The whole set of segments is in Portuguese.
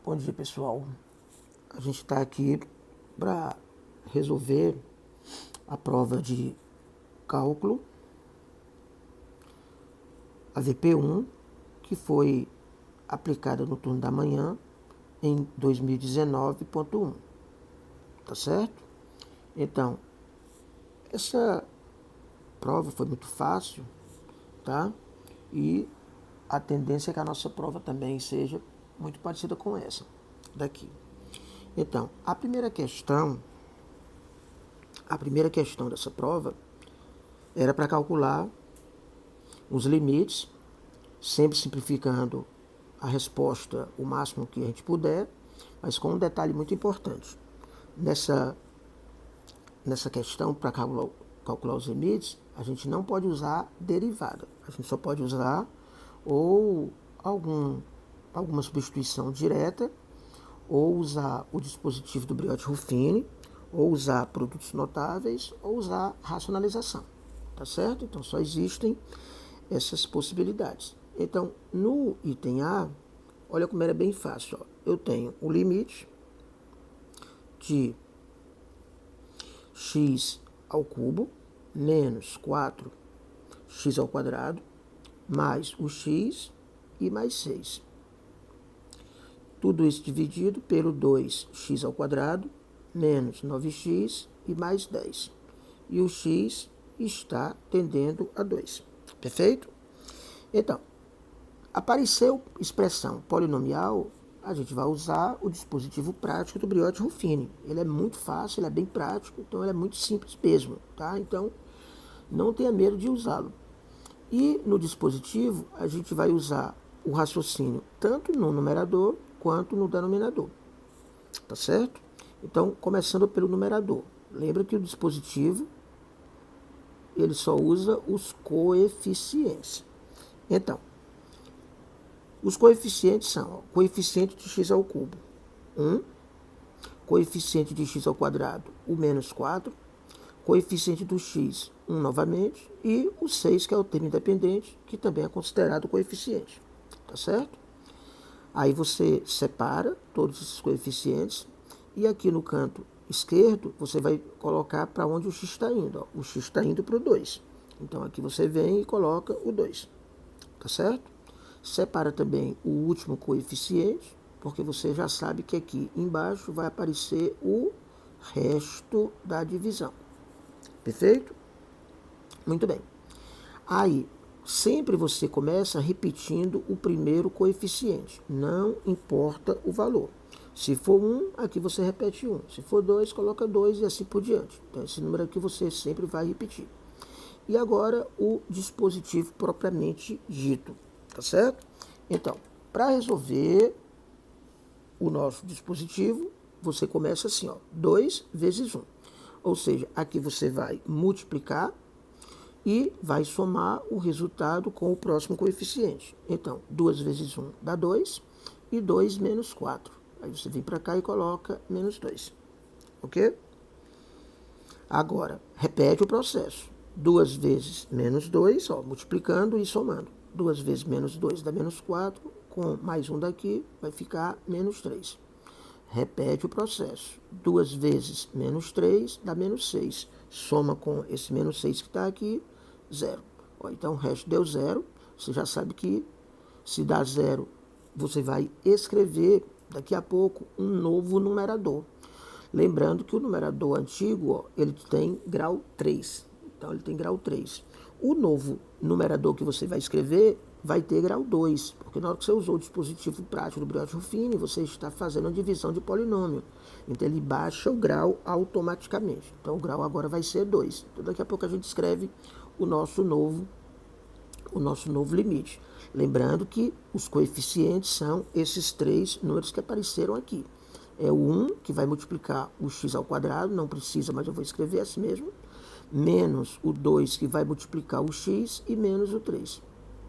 Bom dia, pessoal. A gente está aqui para resolver a prova de cálculo, a VP1, que foi aplicada no turno da manhã em 2019.1. Tá certo? Então, essa prova foi muito fácil, tá? E a tendência é que a nossa prova também seja muito parecida com essa daqui. Então, a primeira questão dessa prova era para calcular os limites, sempre simplificando a resposta o máximo que a gente puder, mas com um detalhe muito importante. Nessa questão, para calcular os limites, a gente não pode usar derivada. A gente só pode usar ou alguma substituição direta, ou usar o dispositivo do Briot-Ruffini, ou usar produtos notáveis, ou usar racionalização. Tá certo? Então, só existem essas possibilidades. Então, no item A, olha como era bem fácil. Ó. Eu tenho o limite de x ao cubo menos 4x ao quadrado mais o x e mais 6. Tudo isso dividido pelo 2x ao quadrado menos 9x e mais 10. E o x está tendendo a 2. Perfeito? Então, apareceu expressão polinomial, a gente vai usar o dispositivo prático do Briot-Ruffini. Ele é muito fácil, ele é bem prático, então ele é muito simples mesmo, tá? Então, não tenha medo de usá-lo. E no dispositivo, a gente vai usar o raciocínio tanto no numerador quanto no denominador. Tá certo? Então, começando pelo numerador. Lembra que o dispositivo, ele só usa os coeficientes. Então, os coeficientes são ó, coeficiente de x ao cubo, 1. Coeficiente de x ao quadrado, o menos 4. Coeficiente do x, 1 novamente. E o 6, que é o termo independente, que também é considerado coeficiente. Tá certo? Aí você separa todos esses coeficientes. E aqui no canto esquerdo, você vai colocar para onde o x está indo. Ó. O x está indo para o 2. Então, aqui você vem e coloca o 2. Tá certo? Separa também o último coeficiente, porque você já sabe que aqui embaixo vai aparecer o resto da divisão. Perfeito? Muito bem. Aí, sempre você começa repetindo o primeiro coeficiente. Não importa o valor. Se for 1, aqui você repete 1. Se for 2, coloca 2 e assim por diante. Então, esse número aqui você sempre vai repetir. E agora, o dispositivo propriamente dito. Tá certo? Então, para resolver o nosso dispositivo, você começa assim, ó, 2 vezes 1. Ou seja, aqui você vai multiplicar e vai somar o resultado com o próximo coeficiente. Então, 2 vezes 1 dá 2 e 2 menos 4. Aí você vem para cá e coloca menos 2. Ok? Agora, repete o processo. 2 vezes menos 2, ó, multiplicando e somando. 2 vezes menos 2 dá menos 4, com mais um daqui vai ficar menos 3. Repete o processo. 2 vezes menos 3 dá menos 6. Soma com esse menos 6 que está aqui, 0. Ó, então o resto deu 0. Você já sabe que se dá 0, você vai escrever daqui a pouco um novo numerador. Lembrando que o numerador antigo, ó, ele tem grau 3. Então ele tem grau 3. O novo numerador que você vai escrever vai ter grau 2, porque na hora que você usou o dispositivo prático do Briot-Ruffini, você está fazendo a divisão de polinômio. Então ele baixa o grau automaticamente. Então o grau agora vai ser 2. Então daqui a pouco a gente escreve o nosso novo limite. Lembrando que os coeficientes são esses 3 números que apareceram aqui. É o 1, que vai multiplicar o x ao quadrado, não precisa, mas eu vou escrever assim mesmo, menos o 2, que vai multiplicar o x, e menos o 3.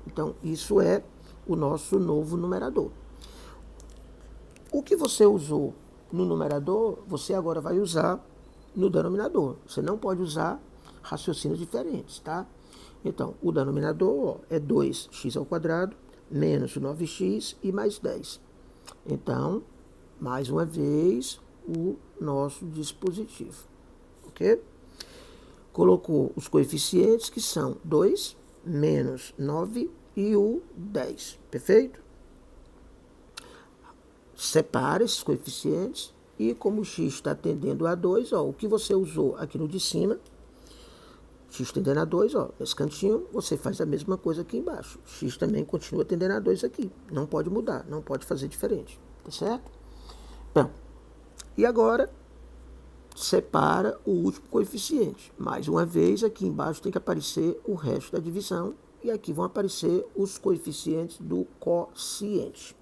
Então, isso é o nosso novo numerador. O que você usou no numerador, você agora vai usar no denominador. Você não pode usar raciocínios diferentes, tá? Então, o denominador ó, é 2x ao quadrado menos o 9x e mais 10. Então, mais uma vez, o nosso dispositivo, ok? Colocou os coeficientes que são 2, menos 9 e o 10, perfeito? Separa esses coeficientes e como o x está tendendo a 2, ó, o que você usou aqui no de cima, x tendendo a 2, ó, nesse cantinho, você faz a mesma coisa aqui embaixo. X também continua tendendo a 2 aqui. Não pode mudar, não pode fazer diferente, tá certo? Bom, e agora, separa o último coeficiente. Mais uma vez, aqui embaixo tem que aparecer o resto da divisão e aqui vão aparecer os coeficientes do quociente.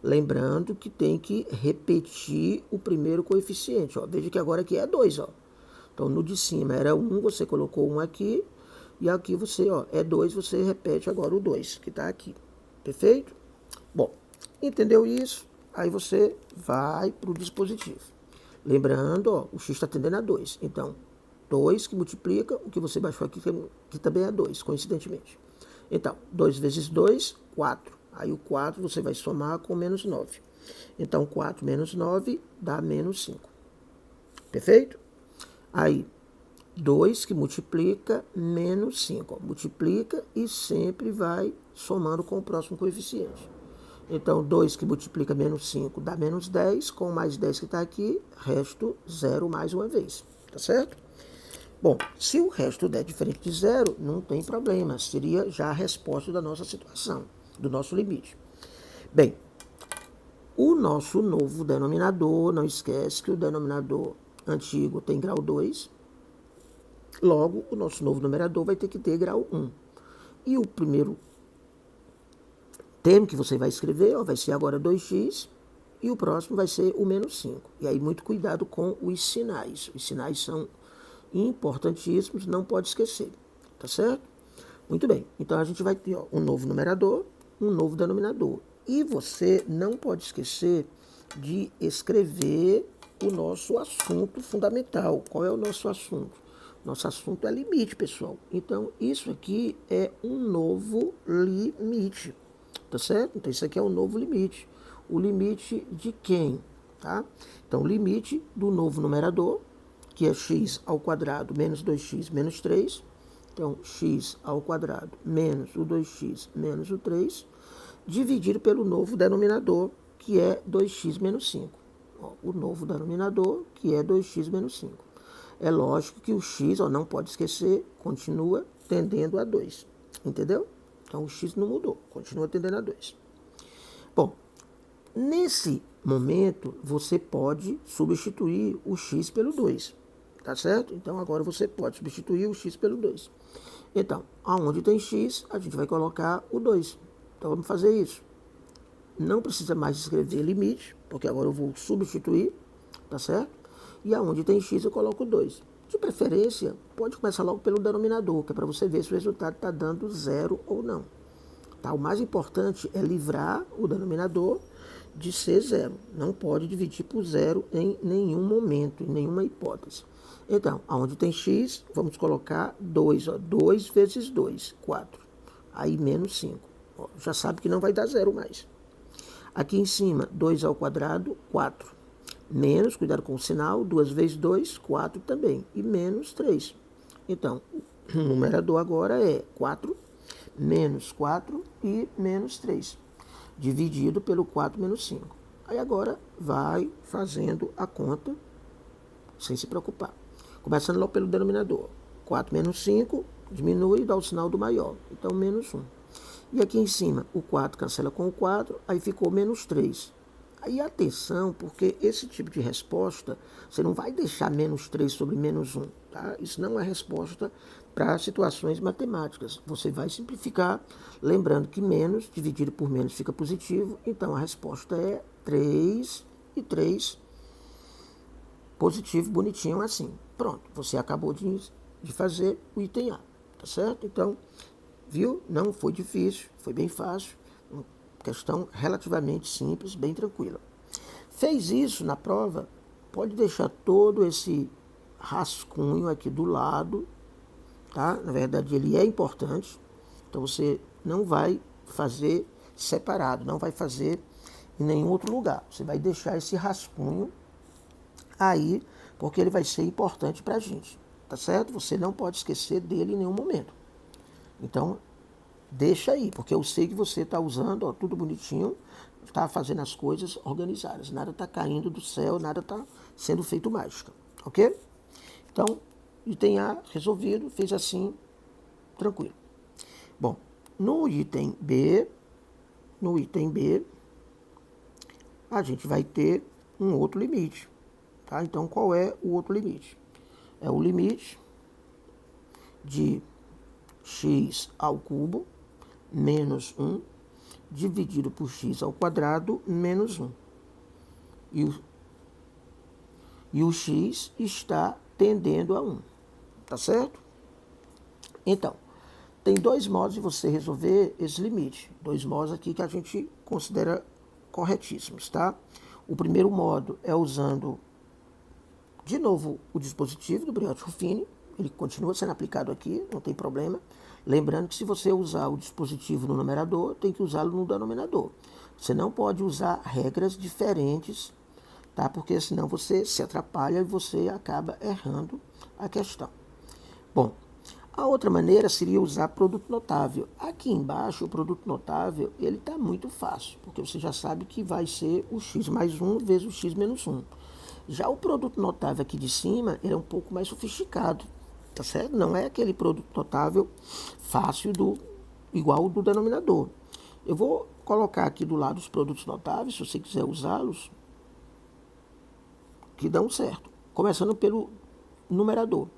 Lembrando que tem que repetir o primeiro coeficiente. Ó. Veja que agora aqui é 2. Ó. Então, no de cima era 1, você colocou 1 aqui. E aqui você, ó, é 2, você repete agora o 2, que está aqui. Perfeito? Bom, entendeu isso? Aí você vai para o dispositivo. Lembrando, ó, o x está tendendo a 2. Então, 2 que multiplica o que você baixou aqui, que também é 2, coincidentemente. Então, 2 vezes 2, 4. Aí o 4 você vai somar com menos 9. Então, 4 menos 9 dá menos 5. Perfeito? Aí, 2 que multiplica menos 5. Ó, multiplica e sempre vai somando com o próximo coeficiente. Então, 2 que multiplica menos 5 dá menos 10. Com mais 10 que está aqui, resto 0 mais uma vez. Tá certo? Bom, se o resto der diferente de 0, não tem problema. Seria já a resposta da nossa situação, do nosso limite. Bem, o nosso novo denominador, não esquece que o denominador antigo tem grau 2. Logo, o nosso novo numerador vai ter que ter grau 1. E o primeiro termo que você vai escrever, ó, vai ser agora 2x, e o próximo vai ser o menos 5. E aí, muito cuidado com os sinais. Os sinais são importantíssimos, não pode esquecer. Tá certo? Muito bem. Então, a gente vai ter, ó, um novo numerador, um novo denominador. E você não pode esquecer de escrever o nosso assunto fundamental. Qual é o nosso assunto? Nosso assunto é limite, pessoal. Então, isso aqui é um novo limite. Tá certo? Então, isso aqui é um novo limite. O limite de quem? Tá? Então, o limite do novo numerador, que é x ao quadrado menos 2x menos 3. Então, x ao quadrado menos o 2x menos o 3, dividido pelo novo denominador, que é 2x menos 5. Ó, o novo denominador, que é 2x menos 5. É lógico que o x, ó, não pode esquecer, continua tendendo a 2. Entendeu? Então, o x não mudou, continua tendendo a 2. Bom, nesse momento, você pode substituir o x pelo 2. Tá certo? Então, agora você pode substituir o x pelo 2. Então, aonde tem x, a gente vai colocar o 2. Então, vamos fazer isso. Não precisa mais escrever limite, porque agora eu vou substituir, tá certo? E aonde tem x, eu coloco 2. De preferência, pode começar logo pelo denominador, que é para você ver se o resultado está dando 0 ou não. Tá? O mais importante é livrar o denominador de ser 0. Não pode dividir por 0 em nenhum momento, em nenhuma hipótese. Então, aonde tem x, vamos colocar 2. Ó, 2 vezes 2, 4. Aí, menos 5. Ó, já sabe que não vai dar 0 mais. Aqui em cima, 2 ao quadrado, 4. Menos, cuidado com o sinal, 2 vezes 2, 4 também. E menos 3. Então, o numerador agora é 4, menos 4 e menos 3. Dividido pelo 4 menos 5. Aí agora vai fazendo a conta sem se preocupar. Começando logo pelo denominador. 4 menos 5, diminui e dá o sinal do maior. Então, menos 1. E aqui em cima, o 4 cancela com o 4, aí ficou menos 3. Aí atenção, porque esse tipo de resposta, você não vai deixar menos 3 sobre menos 1. Tá? Isso não é resposta para situações matemáticas. Você vai simplificar, lembrando que menos dividido por menos fica positivo. Então, a resposta é 3 e 3 positivo, bonitinho assim. Pronto, você acabou de fazer o item A, tá certo? Então, viu? Não foi difícil, foi bem fácil. Uma questão relativamente simples, bem tranquila. Fez isso na prova, pode deixar todo esse rascunho aqui do lado, tá? Na verdade, ele é importante, então você não vai fazer separado, não vai fazer em nenhum outro lugar. Você vai deixar esse rascunho aí, porque ele vai ser importante para a gente, tá certo? Você não pode esquecer dele em nenhum momento. Então, deixa aí, porque eu sei que você está usando, ó, tudo bonitinho, está fazendo as coisas organizadas. Nada está caindo do céu, nada está sendo feito mágica, ok? Então, item A resolvido, fez assim, tranquilo. Bom, no item B, a gente vai ter um outro limite. Tá? Então, qual é o outro limite? É o limite de x ao cubo menos 1 dividido por x ao quadrado menos 1. E o x está tendendo a 1. Tá certo? Então, tem dois modos de você resolver esse limite. Dois modos aqui que a gente considera corretíssimos, tá? O primeiro modo é usando, de novo, o dispositivo do Briot-Ruffini. Ele continua sendo aplicado aqui, não tem problema. Lembrando que se você usar o dispositivo no numerador, tem que usá-lo no denominador. Você não pode usar regras diferentes, tá? Porque senão você se atrapalha e você acaba errando a questão. Bom, a outra maneira seria usar produto notável. Aqui embaixo, o produto notável, ele está muito fácil, porque você já sabe que vai ser o x mais 1 vezes o x menos 1. Já o produto notável aqui de cima, ele é um pouco mais sofisticado, tá certo? Não é aquele produto notável fácil igual o do denominador. Eu vou colocar aqui do lado os produtos notáveis, se você quiser usá-los, que dão certo. Começando pelo numerador.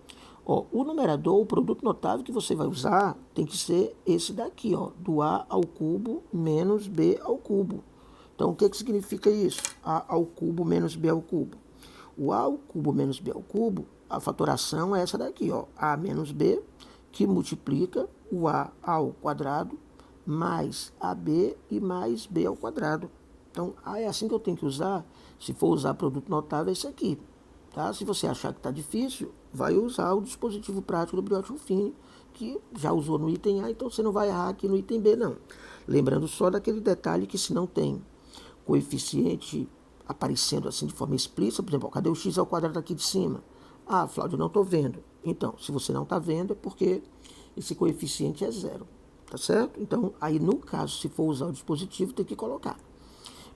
Ó, o numerador, o produto notável que você vai usar, tem que ser esse daqui, ó, do a ao cubo menos b ao cubo. Então, o que significa isso? A ao cubo menos b ao cubo. O a ao cubo menos b ao cubo, a fatoração é essa daqui, ó, a menos b, que multiplica o a ao quadrado mais ab e mais b ao quadrado. Então, é assim que eu tenho que usar. Se for usar produto notável, é isso aqui. Tá? Se você achar que está difícil, vai usar o dispositivo prático do Briot-Ruffini, que já usou no item A, então você não vai errar aqui no item B, não. Lembrando só daquele detalhe que se não tem coeficiente aparecendo assim de forma explícita, por exemplo, cadê o x ao quadrado aqui de cima? Ah, Flávio, não estou vendo. Então, se você não está vendo, é porque esse coeficiente é 0, tá certo? Então, aí no caso, se for usar o dispositivo, tem que colocar.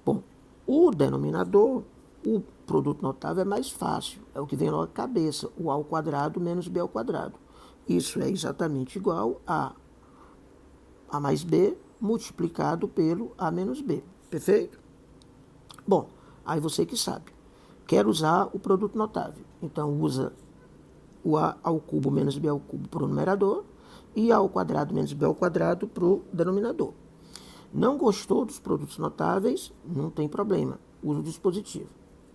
Bom, o denominador, o produto notável é mais fácil, é o que vem logo à cabeça, o a ao quadrado menos b ao quadrado. Isso é exatamente igual a mais b multiplicado pelo a menos b, perfeito? Bom, aí você que sabe, quer usar o produto notável, então usa o a ao cubo menos b ao cubo para o numerador e a ao quadrado menos b ao quadrado para o denominador. Não gostou dos produtos notáveis? Não tem problema, usa o dispositivo.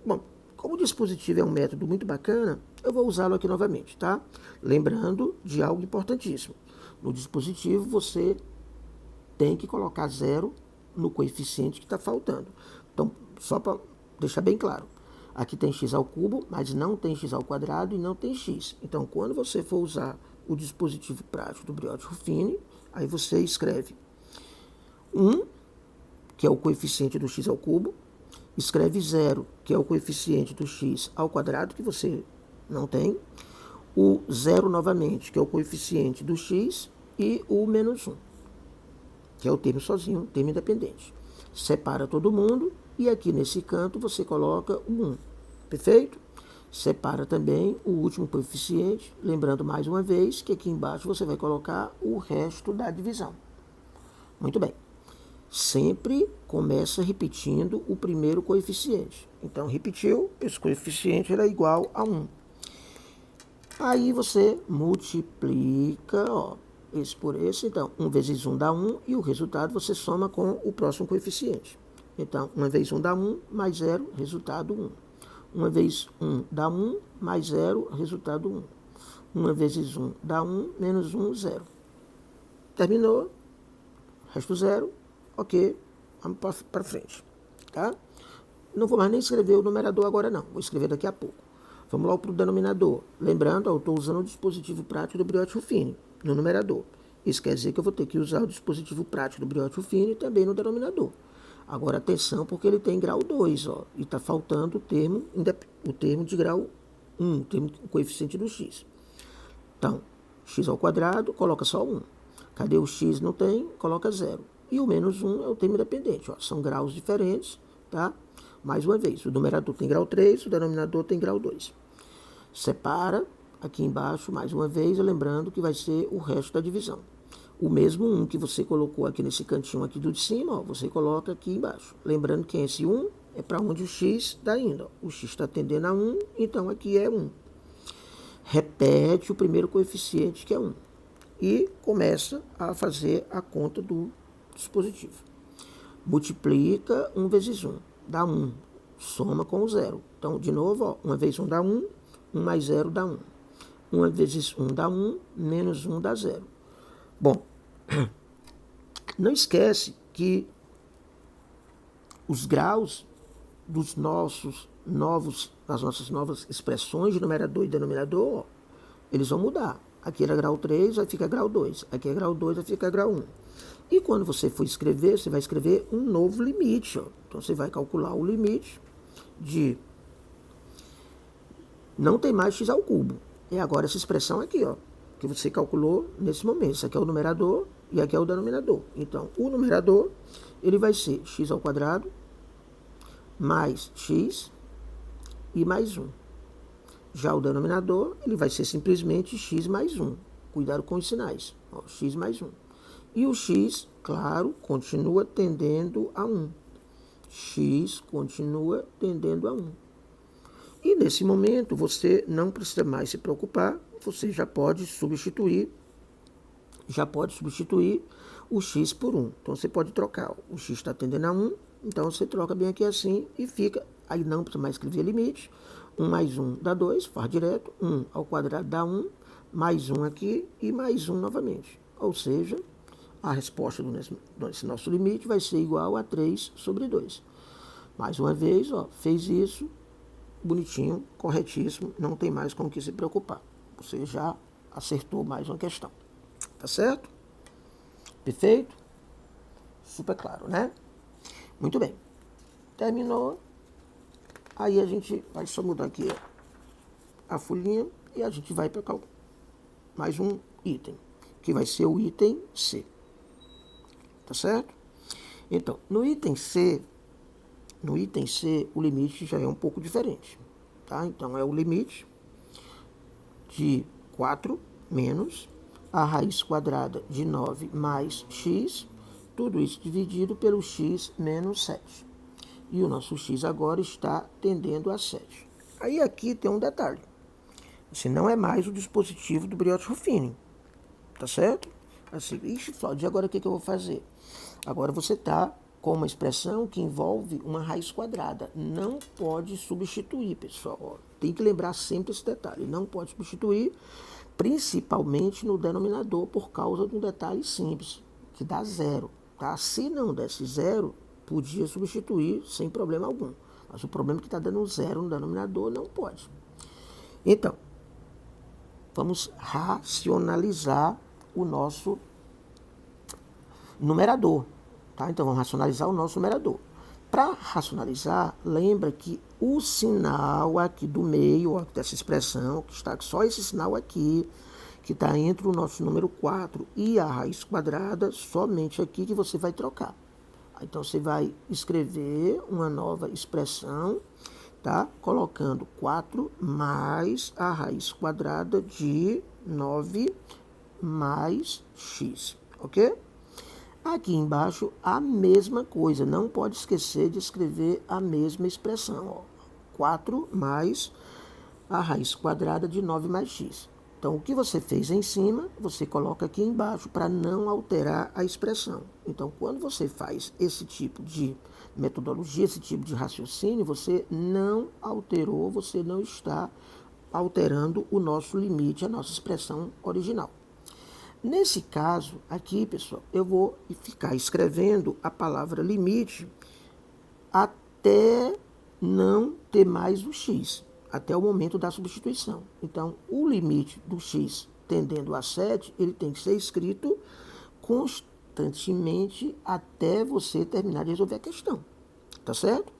Bom, como o dispositivo é um método muito bacana, eu vou usá-lo aqui novamente, tá? Lembrando de algo importantíssimo. No dispositivo, você tem que colocar 0 no coeficiente que está faltando. Então, só para deixar bem claro, aqui tem x ao cubo, mas não tem x ao quadrado e não tem x. Então, quando você for usar o dispositivo prático do Briot-Ruffini, aí você escreve 1, que é o coeficiente do x ao cubo, escreve 0, que é o coeficiente do x ao quadrado, que você não tem, o 0 novamente, que é o coeficiente do x, e o menos 1, que é o termo sozinho, termo independente. Separa todo mundo, e aqui nesse canto você coloca o 1, perfeito? Separa também o último coeficiente, lembrando mais uma vez que aqui embaixo você vai colocar o resto da divisão. Muito bem. Sempre começa repetindo o primeiro coeficiente. Então, repetiu, esse coeficiente era igual a 1. Aí você multiplica, ó, esse por esse. Então, 1 vezes 1 dá 1 e o resultado você soma com o próximo coeficiente. Então, 1 vezes 1 dá 1, mais 0, resultado 1. 1 vezes 1 dá 1, mais 0, resultado 1. 1 vezes 1 dá 1, menos 1, 0. Terminou, resto 0. Ok, vamos para frente, tá? Não vou mais nem escrever o numerador agora não, vou escrever daqui a pouco. Vamos lá para o denominador. Lembrando, eu estou usando o dispositivo prático do Briot-Ruffini no numerador. Isso quer dizer que eu vou ter que usar o dispositivo prático do Briot-Ruffini também no denominador. Agora, atenção, porque ele tem grau 2, ó, e está faltando o termo de grau 1, o coeficiente do x. Então, x ao quadrado, coloca só 1. Cadê o x? Não tem, coloca 0. E o menos 1 é o termo independente, ó, são graus diferentes, tá? Mais uma vez, o numerador tem grau 3, o denominador tem grau 2. Separa aqui embaixo, mais uma vez, lembrando que vai ser o resto da divisão. O mesmo 1 que você colocou aqui nesse cantinho aqui do de cima, ó, você coloca aqui embaixo. Lembrando que esse 1 é para onde o x está indo. Ó. O x está tendendo a 1, então aqui é 1. Repete o primeiro coeficiente, que é 1. E começa a fazer a conta do dispositivo. Multiplica 1 vezes 1, dá 1. Soma com o 0. Então, de novo, ó, 1 vezes 1 dá 1, 1 mais 0 dá 1. 1 vezes 1 dá 1, menos 1 dá 0. Bom, não esquece que os graus das nossas novas expressões de numerador e denominador, ó, eles vão mudar. Aqui era grau 3, vai ficar grau 2. Aqui é grau 2, vai ficar grau 1. E quando você for escrever, você vai escrever um novo limite. Ó. Então, você vai calcular o limite de... Não tem mais x ao cubo. É agora essa expressão aqui, ó, que você calculou nesse momento. Isso aqui é o numerador e aqui é o denominador. Então, o numerador, ele vai ser x ao quadrado mais x e mais 1. Já o denominador, ele vai ser simplesmente x mais 1. Cuidado com os sinais. Ó, x mais 1. E o x, claro, continua tendendo a 1. X continua tendendo a 1. E nesse momento, você não precisa mais se preocupar, você já pode substituir o x por 1. Então, você pode trocar. O x está tendendo a 1, então você troca bem aqui assim e fica. Aí não precisa mais escrever limite. 1 mais 1 dá 2, faz direto. 1 ao quadrado dá 1, mais 1 aqui e mais 1 novamente. Ou seja, a resposta desse nosso limite vai ser igual a 3 sobre 2. Mais uma vez, ó, fez isso, bonitinho, corretíssimo, não tem mais com o que se preocupar. Você já acertou mais uma questão. Tá certo? Perfeito? Super claro, né? Muito bem. Terminou. Aí a gente vai só mudar aqui a folhinha e a gente vai para mais um item, que vai ser o item C. Tá certo? Então, no item C, o limite já é um pouco diferente. Tá? Então, é o limite de 4 menos a raiz quadrada de 9 mais x, tudo isso dividido pelo x menos 7. E o nosso x agora está tendendo a 7. Aí aqui tem um detalhe. Esse não é mais o dispositivo do Briotto-Ruffini. Tá certo? Assim, ixi, Flávio, e agora o que eu vou fazer? Agora você está com uma expressão que envolve uma raiz quadrada. Não pode substituir, pessoal. Tem que lembrar sempre esse detalhe. Não pode substituir, principalmente no denominador, por causa de um detalhe simples, que dá 0. Tá? Se não desse 0, podia substituir sem problema algum. Mas o problema é que está dando 0 no denominador, não pode. Então, vamos racionalizar o nosso numerador. Tá? Então, vamos racionalizar o nosso numerador. Para racionalizar, lembra que o sinal aqui do meio, ó, dessa expressão, que está só esse sinal aqui, que está entre o nosso número 4 e a raiz quadrada, somente aqui que você vai trocar. Então, você vai escrever uma nova expressão, tá? Colocando 4 mais a raiz quadrada de 9 mais x, ok? Aqui embaixo, a mesma coisa. Não pode esquecer de escrever a mesma expressão. Ó. 4 mais a raiz quadrada de 9 mais x. Então, o que você fez em cima, você coloca aqui embaixo para não alterar a expressão. Então, quando você faz esse tipo de metodologia, esse tipo de raciocínio, você não alterou, você não está alterando o nosso limite, a nossa expressão original. Nesse caso aqui, pessoal, eu vou ficar escrevendo a palavra limite até não ter mais o x, até o momento da substituição. Então, o limite do x tendendo a 7, ele tem que ser escrito constantemente até você terminar de resolver a questão, tá certo?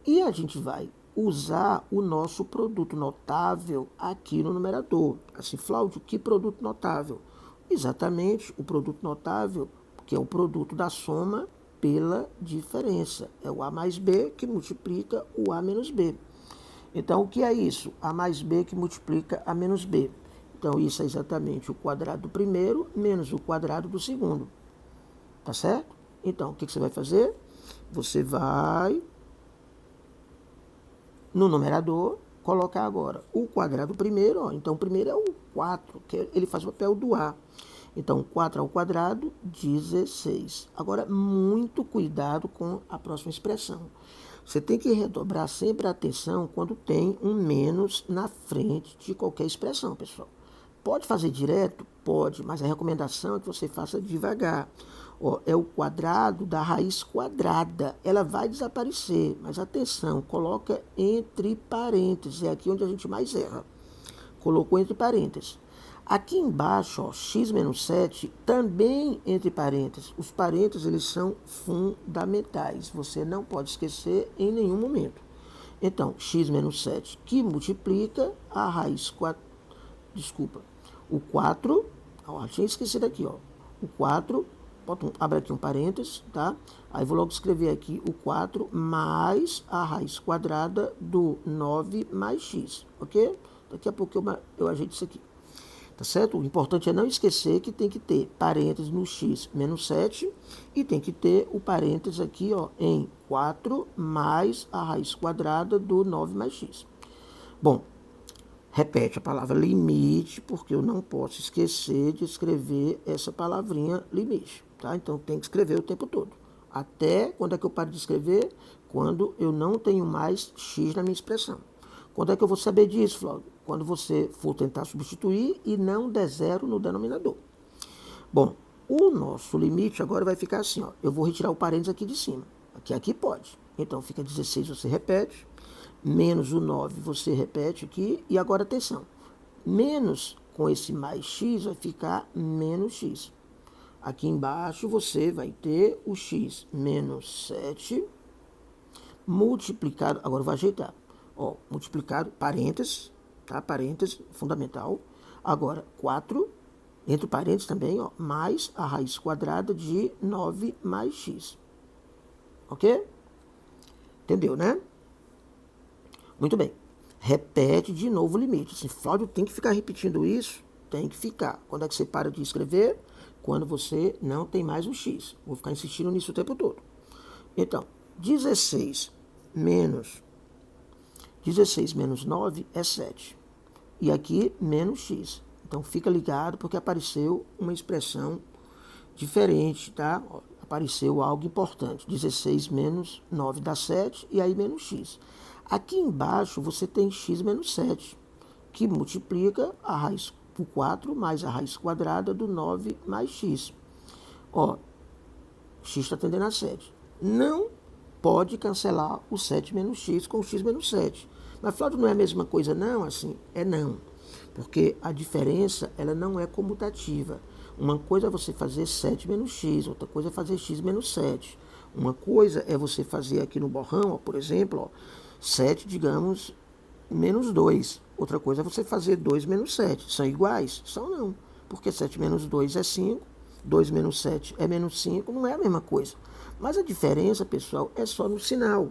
E a gente vai usar o nosso produto notável aqui no numerador. Assim, Flávio, que produto notável? Exatamente o produto notável, que é o produto da soma pela diferença. É o A mais B que multiplica o A menos B. Então, o que é isso? A mais B que multiplica A menos B. Então, isso é exatamente o quadrado do primeiro menos o quadrado do segundo. Tá certo? Então, o que você vai fazer? Você vai, no numerador, colocar agora o quadrado primeiro. Ó. Então, o primeiro é o 4, que ele faz o papel do A. Então, 4 ao quadrado, 16. Agora, muito cuidado com a próxima expressão. Você tem que redobrar sempre a atenção quando tem um menos na frente de qualquer expressão, pessoal. Pode fazer direto? Pode, mas a recomendação é que você faça devagar. Ó, é o quadrado da raiz quadrada. Ela vai desaparecer, mas atenção, coloca entre parênteses. É aqui onde a gente mais erra. Colocou entre parênteses. Aqui embaixo, ó, x menos 7, também entre parênteses. Os parênteses, eles são fundamentais. Você não pode esquecer em nenhum momento. Então, x menos 7, que multiplica a raiz 4. Desculpa. O 4, ó, tinha esquecido aqui, ó. O 4, abre aqui um parênteses, tá? Aí vou logo escrever aqui o 4 mais a raiz quadrada do 9 mais x, ok? Daqui a pouco eu ajeito isso aqui. Tá certo? O importante é não esquecer que tem que ter parênteses no x menos 7 e tem que ter o parênteses aqui, ó, em 4 mais a raiz quadrada do 9 mais x. Bom, repete a palavra limite, porque eu não posso esquecer de escrever essa palavrinha limite, tá? Então tem que escrever o tempo todo. Até quando é que eu paro de escrever? Quando eu não tenho mais x na minha expressão. Quando é que eu vou saber disso, Flávio? Quando você for tentar substituir e não der zero no denominador. Bom, o nosso limite agora vai ficar assim, ó. Eu vou retirar o parênteses aqui de cima. Aqui pode. Então fica 16, você repete. Menos o 9, você repete aqui. E agora, atenção. Menos com esse mais x vai ficar menos x. Aqui embaixo você vai ter o x menos 7 multiplicado. Agora eu vou ajeitar. Ó, multiplicado, parênteses, tá? Parênteses, fundamental. Agora, 4, entre parênteses também, ó, mais a raiz quadrada de 9 mais x. Ok? Entendeu, né? Muito bem. Repete de novo o limite. Assim, Flávio, tem que ficar repetindo isso? Tem que ficar. Quando é que você para de escrever? Quando você não tem mais o x. Vou ficar insistindo nisso o tempo todo. Então, 16 menos 9 é 7. E aqui, menos x. Então, fica ligado porque apareceu uma expressão diferente, tá? Ó, apareceu algo importante. 16 menos 9 dá 7 e aí menos x. Aqui embaixo você tem x menos 7, que multiplica a raiz por 4 mais a raiz quadrada do 9 mais x. Ó, x está tendendo a 7. Não pode cancelar o 7 menos x com o x menos 7. Mas, Flávio, não é a mesma coisa, não? Assim, é não. Porque a diferença, ela não é comutativa. Uma coisa é você fazer 7 menos x, outra coisa é fazer x menos 7. Uma coisa é você fazer aqui no borrão, ó, por exemplo, ó, 7, digamos, menos 2. Outra coisa é você fazer 2 menos 7. São iguais? São não. Porque 7 menos 2 é 5, 2 menos 7 é menos 5, não é a mesma coisa. Mas a diferença, pessoal, é só no sinal.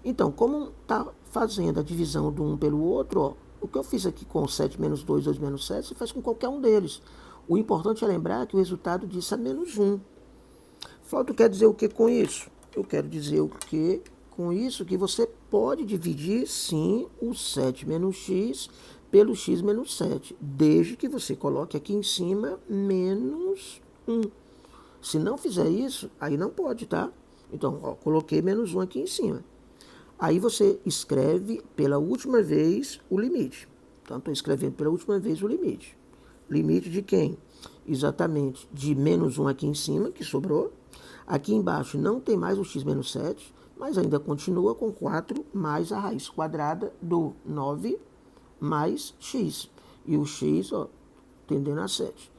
Então, como está fazendo a divisão do um pelo outro, ó, o que eu fiz aqui com 7 menos 2, 2 menos 7, você faz com qualquer um deles. O importante é lembrar que o resultado disso é menos 1. Flávio, quer dizer o que com isso? Eu quero dizer o que com isso? Que você pode dividir, sim, o 7 menos x pelo x menos 7, desde que você coloque aqui em cima menos 1. Se não fizer isso, aí não pode, tá? Então, ó, coloquei menos 1 aqui em cima. Aí você escreve pela última vez o limite. Então, estou escrevendo pela última vez o limite. Limite de quem? Exatamente de menos 1 aqui em cima, que sobrou. Aqui embaixo não tem mais o x menos 7, mas ainda continua com 4 mais a raiz quadrada do 9 mais x. E o x, ó, tendendo a 7.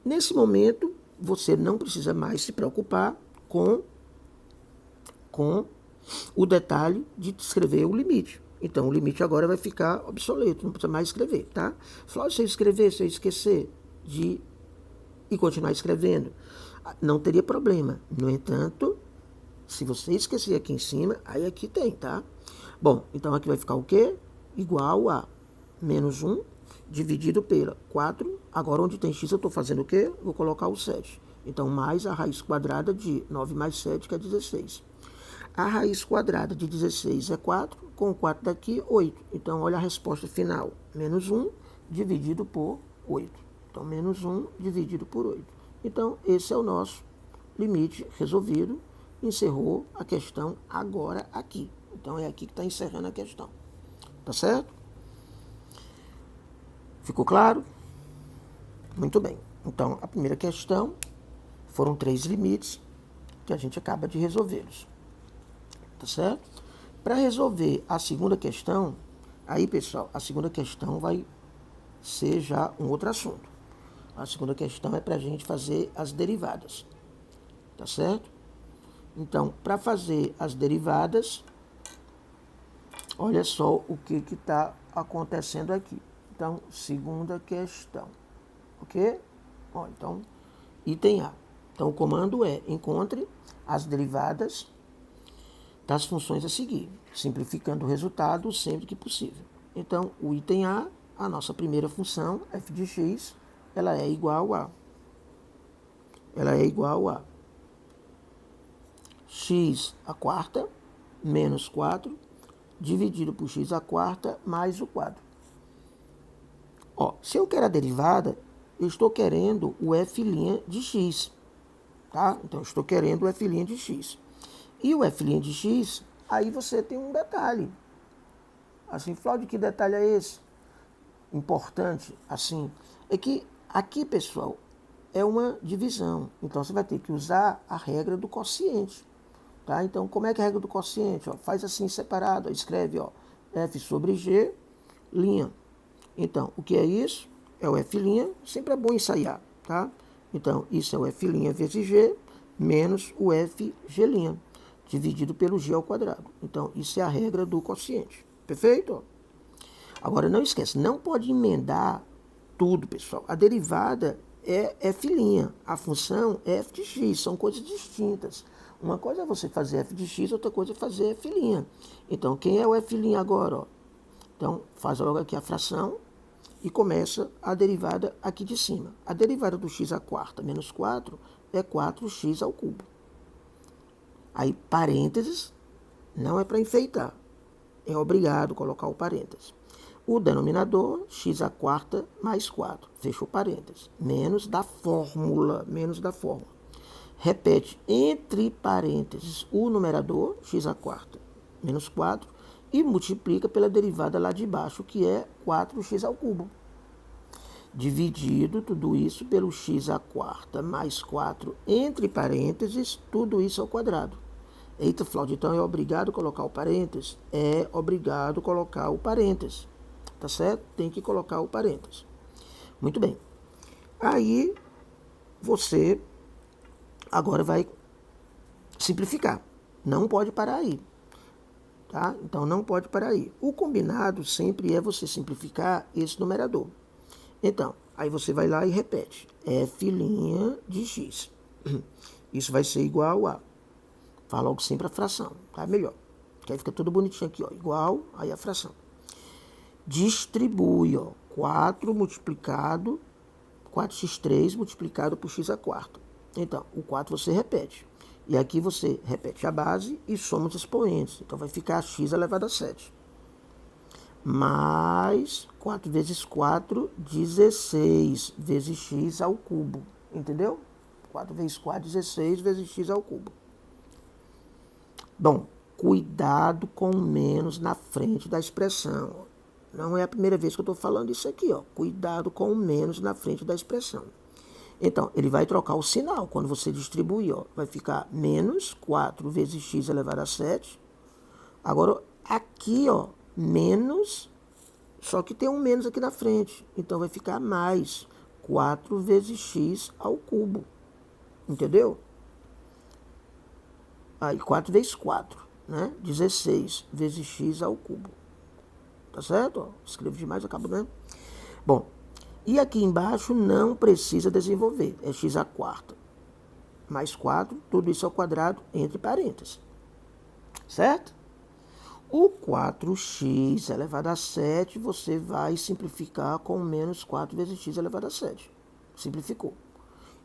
Nesse momento, você não precisa mais se preocupar com o detalhe de escrever o limite. Então, o limite agora vai ficar obsoleto, não precisa mais escrever, tá? Só se eu escrever, se eu esquecer e continuar escrevendo, não teria problema. No entanto, se você esquecer aqui em cima, aí aqui tem, tá? Bom, então aqui vai ficar o quê? Igual a menos 1 dividido pela 4. Agora, onde tem x, eu estou fazendo o quê? Vou colocar o 7. Então, mais a raiz quadrada de 9 mais 7, que é 16. A raiz quadrada de 16 é 4, com o 4 daqui, 8. Então, olha a resposta final. Menos 1 dividido por 8. Então, menos 1 dividido por 8. Então, esse é o nosso limite resolvido. Encerrou a questão agora aqui. Então, é aqui que está encerrando a questão. Tá certo? Ficou claro? Muito bem. Então, a primeira questão foram 3 limites que a gente acaba de resolvê-los. Tá certo? Para resolver a segunda questão, aí, pessoal, a segunda questão vai ser já um outro assunto. A segunda questão é para a gente fazer as derivadas. Tá certo? Então, para fazer as derivadas, olha só o que está acontecendo aqui. Então, segunda questão. Ok? Ó, então, item A. Então, o comando é: encontre as derivadas das funções a seguir, simplificando o resultado sempre que possível. Então, o item A, a nossa primeira função, f de x, ela é igual a x à quarta menos 4 dividido por x à quarta mais o quadro. Ó, se eu quero a derivada, eu estou querendo o f' de x. Tá? Então, eu estou querendo o f' de x. E o f' de x, aí você tem um detalhe. Assim, Flávio, que detalhe é esse? Importante, assim, é que aqui, pessoal, é uma divisão. Então, você vai ter que usar a regra do quociente. Tá? Então, como é que é a regra do quociente? Ó, faz assim, separado. Ó, escreve, ó, f sobre g, linha. Então, o que é isso? É o f', sempre é bom ensaiar, tá? Então, isso é o f' vezes g, menos o fg', dividido pelo g ao quadrado. Então, isso é a regra do quociente. Perfeito? Agora, não esquece, não pode emendar tudo, pessoal. A derivada é f', a função é f de x, são coisas distintas. Uma coisa é você fazer f de x, outra coisa é fazer f'. Então, quem é o f' agora? Ó? Então, faz logo aqui a fração e começa a derivada aqui de cima. A derivada do x à quarta menos 4 é 4x ao cubo. Aí, parênteses, não é para enfeitar. É obrigado colocar o parênteses. O denominador, x à quarta mais 4. Fechou parênteses. Menos da fórmula. Repete entre parênteses o numerador, x à quarta menos 4, e multiplica pela derivada lá de baixo, que é 4x ao cubo. Dividido tudo isso pelo x à quarta mais 4, entre parênteses, tudo isso ao quadrado. Eita, Flávio, então é obrigado colocar o parênteses? É obrigado colocar o parênteses. Tá certo? Tem que colocar o parênteses. Muito bem. Aí, você agora vai simplificar. Não pode parar aí. Tá? Então, não pode parar aí. O combinado sempre é você simplificar esse numerador. Então, aí você vai lá e repete. F' de x. Isso vai ser igual a... Fala logo sempre a fração, tá? Melhor. Que aí fica tudo bonitinho aqui, ó. Igual, aí a fração. Distribui, ó. 4x3 multiplicado por x à quarta. Então, o 4 você repete. E aqui você repete a base e soma os expoentes. Então, vai ficar x elevado a 7. Mais 4 vezes 4, 16 vezes x ao cubo. Entendeu? 4 vezes 4, 16 vezes x ao cubo. Bom, cuidado com o menos na frente da expressão. Não é a primeira vez que eu estou falando isso aqui, ó. Cuidado com o menos na frente da expressão. Então, ele vai trocar o sinal quando você distribuir, ó. Vai ficar menos 4 vezes x elevado a 7. Agora, aqui, ó, menos, só que tem um menos aqui na frente. Então, vai ficar mais 4 vezes x ao cubo. entendeu? Aí 4 vezes 4, né? 16 vezes x ao cubo. Tá certo? Ó, escrevo demais, acabo dando. Bom, e aqui embaixo não precisa desenvolver. É x à quarta mais 4, tudo isso ao quadrado entre parênteses. Certo? O 4x elevado a 7, você vai simplificar com menos 4 vezes x elevado a 7. Simplificou.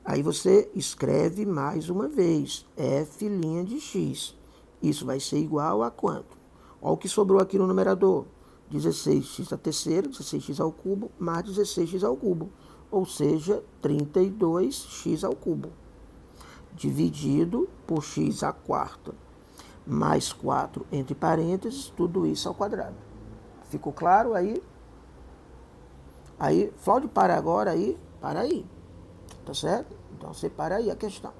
Aí você escreve mais uma vez, f' de x. Isso vai ser igual a quanto? Olha o que sobrou aqui no numerador. 16x à terceira, 16x ao cubo, mais 16x ao cubo. Ou seja, 32x ao cubo. Dividido por x à quarta, mais 4 entre parênteses, tudo isso ao quadrado. Ficou claro aí? Aí, Flávio, para agora aí, para aí. Tá certo? Então você para aí a questão.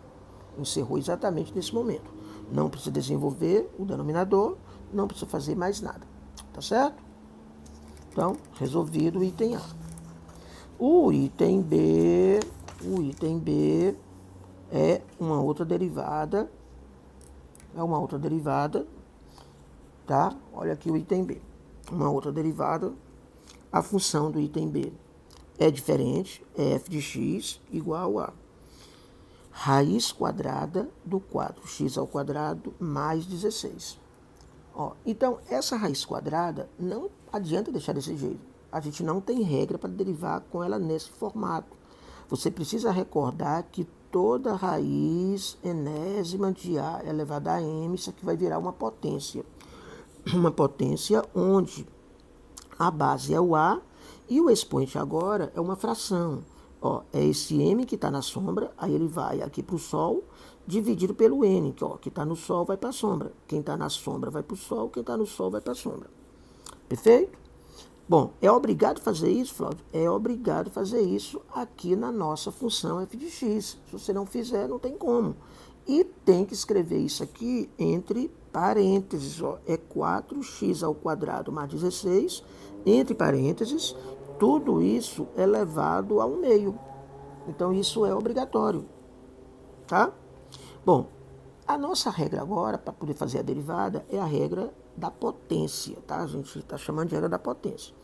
Encerrou exatamente nesse momento. Não precisa desenvolver o denominador, não precisa fazer mais nada. Tá certo? Então, resolvido o item A. O item B é uma outra derivada. Tá? Olha aqui o item B. Uma outra derivada. A função do item B é diferente, é f de x igual a raiz quadrada do 4x ao quadrado mais 16. Ó, então, essa raiz quadrada não adianta deixar desse jeito. A gente não tem regra para derivar com ela nesse formato. Você precisa recordar que toda raiz enésima de A elevada a m, isso aqui vai virar uma potência. Uma potência onde a base é o A e o expoente agora é uma fração. Ó, é esse m que está na sombra, aí ele vai aqui para o sol, dividido pelo n, que está no sol vai para a sombra. Quem está na sombra vai para o sol, quem está no sol vai para a sombra. Perfeito? Bom, é obrigado a fazer isso, Flávio? É obrigado a fazer isso aqui na nossa função f de x. Se você não fizer, não tem como. E tem que escrever isso aqui entre parênteses. Ó, é 4x ao quadrado mais 16, entre parênteses, tudo isso elevado ao meio. Então, isso é obrigatório. Tá? Bom, a nossa regra agora, para poder fazer a derivada, é a regra da potência, tá? A gente está chamando de regra da potência.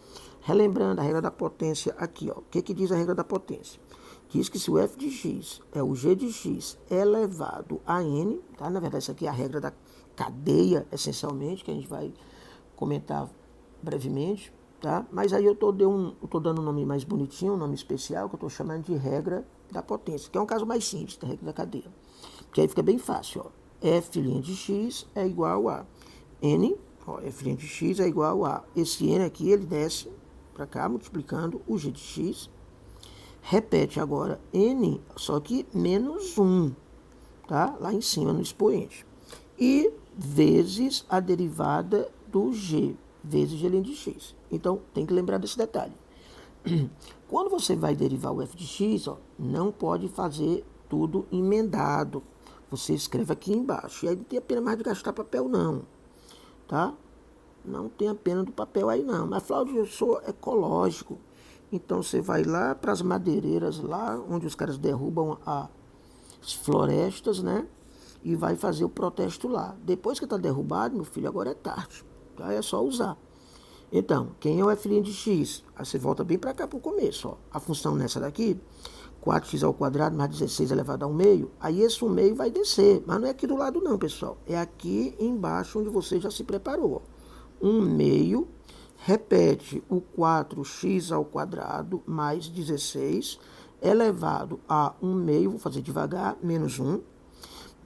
Relembrando a regra da potência aqui, ó. O que diz a regra da potência? Diz que se o f de x é o g de x elevado a n, tá? Na verdade, isso aqui é a regra da cadeia, essencialmente, que a gente vai comentar brevemente, tá? Mas aí eu tô dando um nome mais bonitinho, um nome especial, que eu estou chamando de regra da potência, que é um caso mais simples da regra da cadeia. Porque aí fica bem fácil, ó. F' de x é igual a n, ó, f' de x é igual a, esse n aqui, ele desce para cá, multiplicando o g de x, repete agora n, só que menos 1, tá? Lá em cima no expoente. E vezes a derivada do g, vezes g de x. Então, tem que lembrar desse detalhe. Quando você vai derivar o f de x, ó, não pode fazer tudo emendado. Você escreve aqui embaixo. E aí não tem a pena mais de gastar papel, não. Tá? Não tem a pena do papel aí, não. Mas, Flávio, eu sou ecológico. Então, você vai lá para as madeireiras, lá onde os caras derrubam as florestas, né? E vai fazer o protesto lá. Depois que está derrubado, meu filho, agora é tarde. Tá? É só usar. Então, quem é o f' de x? Aí você volta bem para cá para o começo. Ó. A função nessa daqui, 4x ao quadrado mais 16 elevado ao meio. Aí esse 1 meio vai descer. Mas não é aqui do lado não, pessoal. É aqui embaixo onde você já se preparou. 1 meio, repete o 4x ao quadrado mais 16 elevado a 1 meio, vou fazer devagar, menos 1,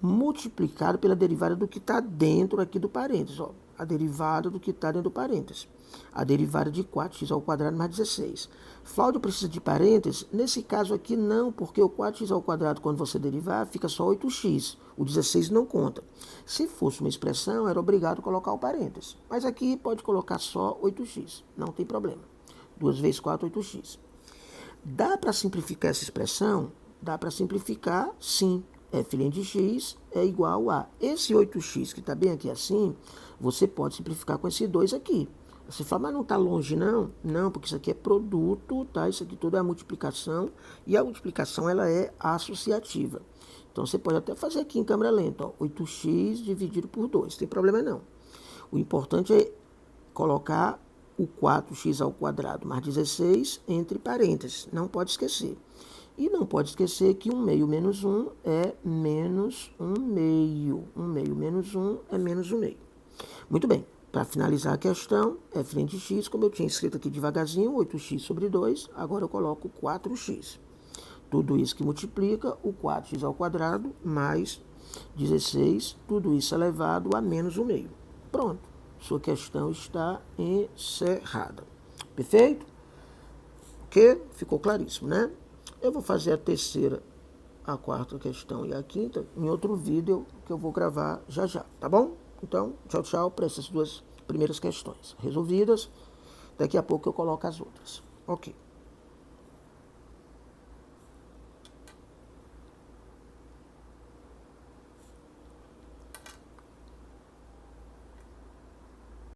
multiplicado pela derivada do que está dentro aqui do parênteses. Ó. A derivada do que está dentro do parênteses. A derivada de 4x ao quadrado mais 16. Flávio precisa de parênteses? Nesse caso aqui não, porque o 4x ao quadrado, quando você derivar, fica só 8x. O 16 não conta. Se fosse uma expressão, era obrigado a colocar o parênteses. Mas aqui pode colocar só 8x. Não tem problema. 2 vezes 4, 8x. Dá para simplificar essa expressão? Dá para simplificar, sim. F' de x é igual a esse 8x que está bem aqui assim, você pode simplificar com esse 2 aqui. Você fala, mas não está longe não? Não, porque isso aqui é produto, tá? Isso aqui tudo é a multiplicação, e a multiplicação ela é associativa. Então, você pode até fazer aqui em câmera lenta, ó, 8x dividido por 2, não tem problema não. O importante é colocar o 4x ao quadrado mais 16 entre parênteses, não pode esquecer. E não pode esquecer que 1 meio menos 1 é menos 1 meio. 1 meio menos 1 é menos 1 meio. Muito bem, para finalizar a questão, f' de x, como eu tinha escrito aqui devagarzinho, 8x sobre 2, agora eu coloco 4x. Tudo isso que multiplica o 4x ao quadrado mais 16, tudo isso elevado a menos 1 meio. Pronto, sua questão está encerrada. Perfeito? Ok? Ficou claríssimo, né? Eu vou fazer a terceira, a quarta questão e a quinta em outro vídeo que eu vou gravar já já, tá bom? Então, tchau, tchau para essas duas primeiras questões resolvidas. Daqui a pouco eu coloco as outras. Ok.